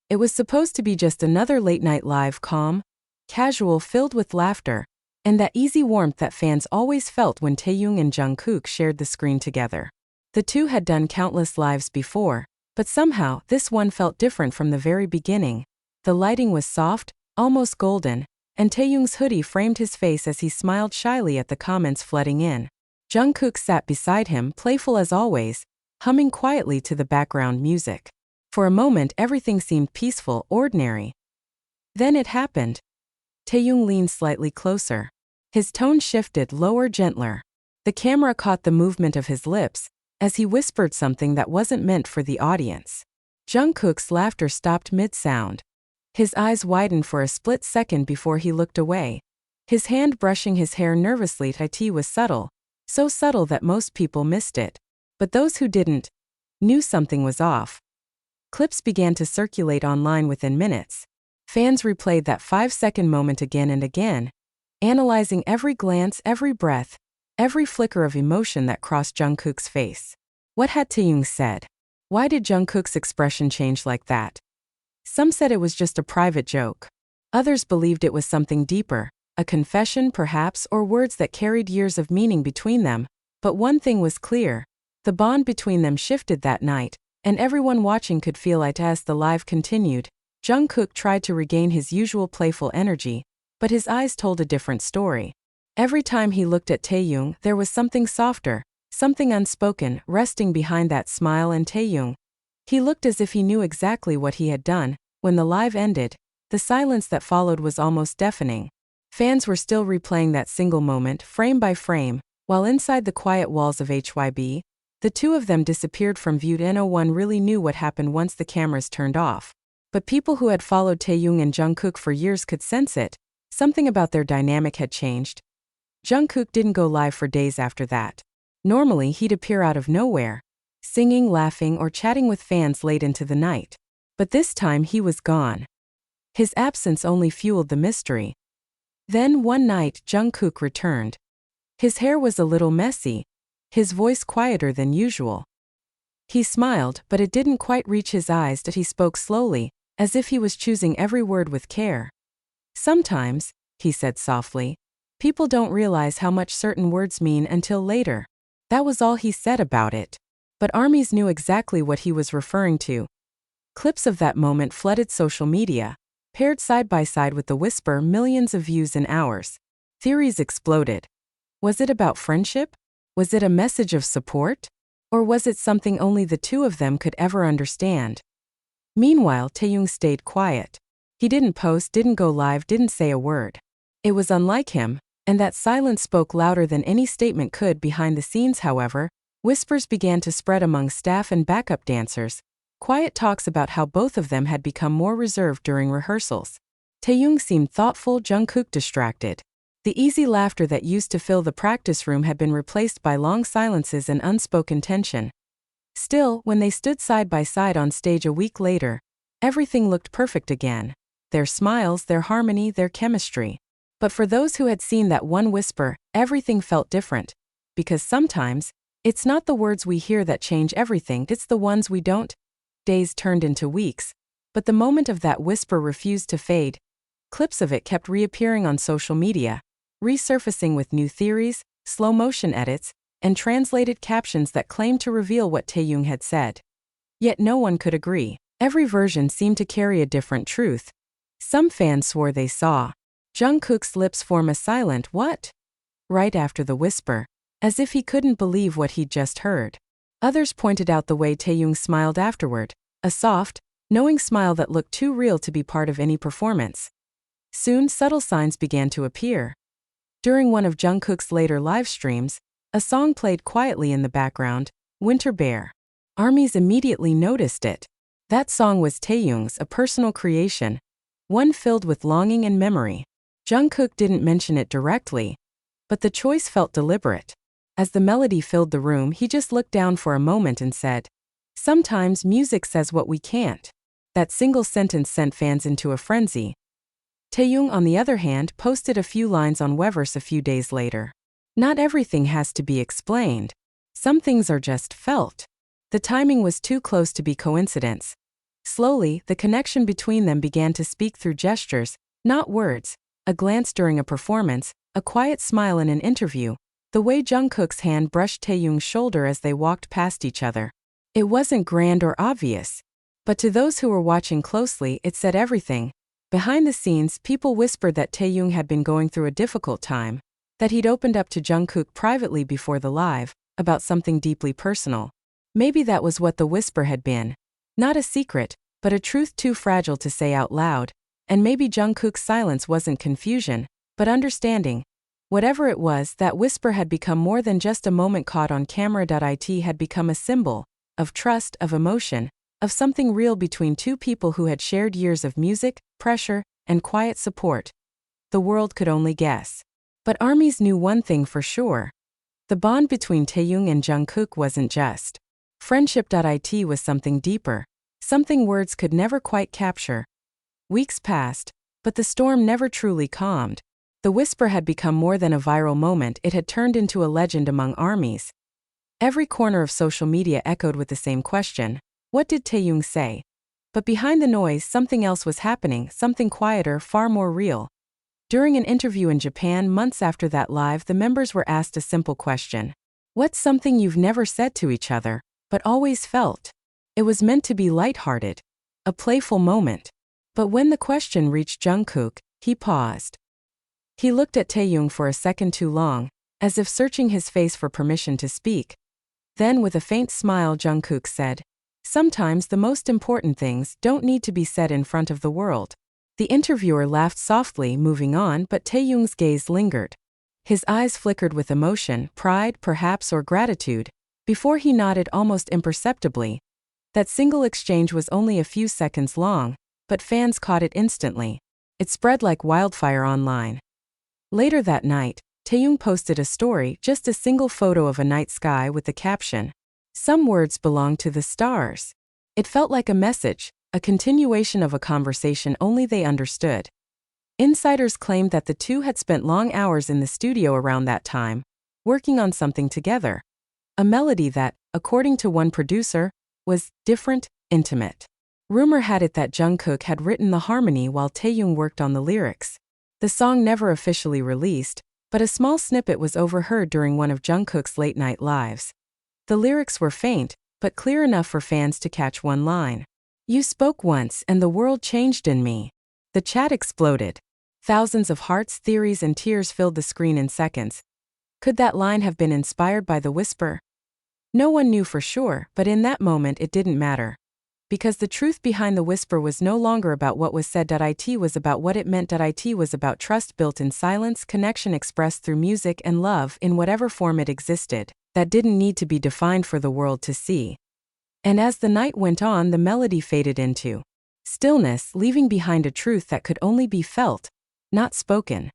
It was supposed to be just another late-night live, calm, casual, filled with laughter, and that easy warmth that fans always felt when Taehyung and Jungkook shared the screen together. The two had done countless lives before, but somehow this one felt different from the very beginning. The lighting was soft, almost golden, and Taehyung's hoodie framed his face as he smiled shyly at the comments flooding in. Jungkook sat beside him, playful as always, humming quietly to the background music. For a moment everything seemed peaceful, ordinary. Then it happened. Taehyung leaned slightly closer. His tone shifted, lower, gentler. The camera caught the movement of his lips, as he whispered something that wasn't meant for the audience. Jungkook's laughter stopped mid-sound. His eyes widened for a split second before he looked away. His hand brushing his hair nervously. It was subtle, so subtle that most people missed it. But those who didn't knew something was off. Clips began to circulate online within minutes. Fans replayed that 5-second moment again and again, analyzing every glance, every breath, every flicker of emotion that crossed Jungkook's face. What had Taehyung said? Why did Jungkook's expression change like that? Some said it was just a private joke. Others believed it was something deeper, a confession perhaps, or words that carried years of meaning between them. But one thing was clear. The bond between them shifted that night, and everyone watching could feel it as the live continued. Jungkook tried to regain his usual playful energy, but his eyes told a different story. Every time he looked at Taehyung, there was something softer, something unspoken, resting behind that smile. And Taehyung, he looked as if he knew exactly what he had done. When the live ended, the silence that followed was almost deafening. Fans were still replaying that single moment, frame by frame, while inside the quiet walls of HYB, the two of them disappeared from view. No one really knew what happened once the cameras turned off. But people who had followed Taehyung and Jungkook for years could sense it. Something about their dynamic had changed. Jungkook didn't go live for days after that. Normally he'd appear out of nowhere, singing, laughing, or chatting with fans late into the night. But this time he was gone. His absence only fueled the mystery. Then one night Jungkook returned. His hair was a little messy, his voice quieter than usual. He smiled, but it didn't quite reach his eyes. He spoke slowly, as if he was choosing every word with care. Sometimes, he said softly, people don't realize how much certain words mean until later. That was all he said about it. But armies knew exactly what he was referring to. Clips of that moment flooded social media, paired side by side with the whisper, millions of views in hours. Theories exploded. Was it about friendship? Was it a message of support? Or was it something only the two of them could ever understand? Meanwhile, Taehyung stayed quiet. He didn't post, didn't go live, didn't say a word. It was unlike him, and that silence spoke louder than any statement could. Behind the scenes, however, whispers began to spread among staff and backup dancers. Quiet talks about how both of them had become more reserved during rehearsals. Taehyung seemed thoughtful, Jungkook distracted. The easy laughter that used to fill the practice room had been replaced by long silences and unspoken tension. Still, when they stood side by side on stage a week later, everything looked perfect again. Their smiles, their harmony, their chemistry. But for those who had seen that one whisper, everything felt different. Because sometimes, it's not the words we hear that change everything, it's the ones we don't. Days turned into weeks, but the moment of that whisper refused to fade. Clips of it kept reappearing on social media, resurfacing with new theories, slow-motion edits, and translated captions that claimed to reveal what Taehyung had said. Yet no one could agree. Every version seemed to carry a different truth. Some fans swore they saw Jungkook's lips form a silent "what?" right after the whisper, as if he couldn't believe what he'd just heard. Others pointed out the way Taehyung smiled afterward, a soft, knowing smile that looked too real to be part of any performance. Soon subtle signs began to appear. During one of Jungkook's later live streams, a song played quietly in the background, Winter Bear. Armies immediately noticed it. That song was Taehyung's, a personal creation, one filled with longing and memory. Jungkook didn't mention it directly, but the choice felt deliberate. As the melody filled the room, he just looked down for a moment and said, "Sometimes music says what we can't." That single sentence sent fans into a frenzy. Taehyung, on the other hand, posted a few lines on Weverse a few days later. Not everything has to be explained. Some things are just felt. The timing was too close to be coincidence. Slowly, the connection between them began to speak through gestures, not words, a glance during a performance, a quiet smile in an interview, the way Jungkook's hand brushed Taehyung's shoulder as they walked past each other. It wasn't grand or obvious. But to those who were watching closely, it said everything. Behind the scenes, people whispered that Taehyung had been going through a difficult time, that he'd opened up to Jungkook privately before the live, about something deeply personal. Maybe that was what the whisper had been. Not a secret, but a truth too fragile to say out loud, and maybe Jungkook's silence wasn't confusion, but understanding. Whatever it was, that whisper had become more than just a moment caught on camera. It had become a symbol of trust, of emotion, of something real between two people who had shared years of music, pressure, and quiet support. The world could only guess. But ARMYs knew one thing for sure. The bond between Taehyung and Jungkook wasn't just friendship. It was something deeper, something words could never quite capture. Weeks passed, but the storm never truly calmed. The whisper had become more than a viral moment, it had turned into a legend among ARMYs. Every corner of social media echoed with the same question: what did Taehyung say? But behind the noise, something else was happening, something quieter, far more real. During an interview in Japan months after that live, the members were asked a simple question. What's something you've never said to each other, but always felt? It was meant to be lighthearted, a playful moment. But when the question reached Jungkook, he paused. He looked at Taehyung for a second too long, as if searching his face for permission to speak. Then, with a faint smile, Jungkook said, "Sometimes the most important things don't need to be said in front of the world." The interviewer laughed softly, moving on, but Taehyung's gaze lingered. His eyes flickered with emotion, pride, perhaps, or gratitude, before he nodded almost imperceptibly. That single exchange was only a few seconds long, but fans caught it instantly. It spread like wildfire online. Later that night, Taehyung posted a story, just a single photo of a night sky with the caption, "Some words belong to the stars." It felt like a message, a continuation of a conversation only they understood. Insiders claimed that the two had spent long hours in the studio around that time, working on something together. A melody that, according to one producer, was different, intimate. Rumor had it that Jungkook had written the harmony while Taehyung worked on the lyrics. The song never officially released, but a small snippet was overheard during one of Jungkook's late-night lives. The lyrics were faint, but clear enough for fans to catch one line. "You spoke once and the world changed in me." The chat exploded. Thousands of hearts, theories, and tears filled the screen in seconds. Could that line have been inspired by the whisper? No one knew for sure, but in that moment it didn't matter. Because the truth behind the whisper was no longer about what was said. It was about what it meant. It was about trust built in silence, connection expressed through music, and love, in whatever form it existed, that didn't need to be defined for the world to see. And as the night went on, the melody faded into stillness, leaving behind a truth that could only be felt, not spoken.